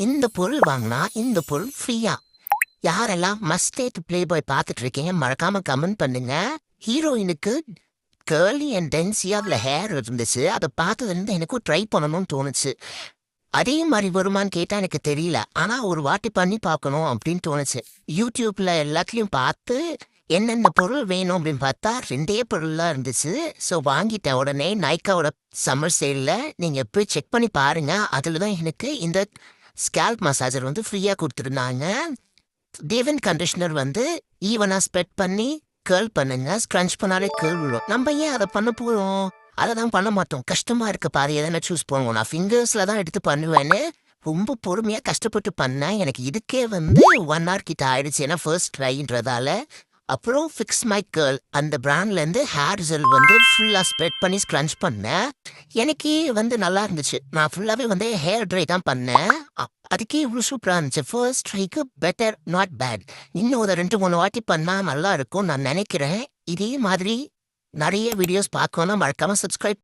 இந்த பொருள் வாங்கினா இந்த பொருள் ஃப்ரீயா. யாரெல்லாம் மஸ்டேட் பிளே பாய் பார்த்துட்டு இருக்கீங்க மறக்காம கமெண்ட் பண்ணுங்க. ஹீரோயினுக்கு கேர்லி அண்ட் டென்சியா அதில் ஹேர் இருந்துச்சு. அதை பார்த்ததுலேருந்து எனக்கும் ட்ரை பண்ணணும்னு தோணுச்சு. அதே மாதிரி வருமான்னு கேட்டால் எனக்கு தெரியல. ஆனால் ஒரு வாட்டி பண்ணி பார்க்கணும் அப்படின்னு தோணுச்சு. யூடியூப்ல எல்லாத்துலேயும் பார்த்து என்னென்ன பொருள் வேணும் அப்படின்னு பார்த்தா 2 பொருள்லாம் இருந்துச்சு. ஸோ வாங்கிட்டேன் உடனே. நைக்காவோட சம்மர் சேலில் நீங்கள் போய் செக் பண்ணி பாருங்க. அதில் தான் எனக்கு இந்த ஸ்கேல்ப் மசாஜர் வந்து ஃப்ரீயாக கொடுத்துருந்தாங்க. டேவன் கண்டிஷனர் வந்து ஈவனாக ஸ்ப்ரெட் பண்ணி கேர்ள் பண்ணுங்க. ஸ்க்ரன்ச் பண்ணாலே கேர்ள் விடும். நம்ம ஏன் அதை பண்ண போகிறோம்? அதை தான் பண்ண மாட்டோம். கஷ்டமாக இருக்க பாரு எதனா சூஸ் பண்ணுவோம். நான் ஃபிங்கர்ஸில் தான் எடுத்து பண்ணுவேன்னு ரொம்ப பொறுமையாக கஷ்டப்பட்டு பண்ணேன். எனக்கு இதுக்கே வந்து 1 hour கிட்ட ஆயிடுச்சு. ஏன்னா ஃபர்ஸ்ட் ட்ரைன்றதால. அப்புறம் ஃபிக்ஸ் மை கேர்ள் அந்த பிராண்ட்லேருந்து ஹேர் ஜெல் வந்து ஃபுல்லாக ஸ்ப்ரெட் பண்ணி ஸ்க்ரன்ச் பண்ணேன். எனக்கு வந்து நல்லா இருந்துச்சு. நான் ஃபுல்லாகவே வந்து ஹேர் ட்ரை தான் பண்ணேன். அதுக்கே இவ்வளோ சூப்பராக இருந்துச்சு. ஃபர்ஸ்ட் ட்ரைக்கு பெட்டர் நாட் பேட். இன்னும் ஒரு 2-3 வாட்டி பண்ணால் நல்லா இருக்கும் நான் நினைக்கிறேன். இதே மாதிரி நிறைய வீடியோஸ் பார்க்கணும்னா மறக்காமல் சப்ஸ்கிரைப்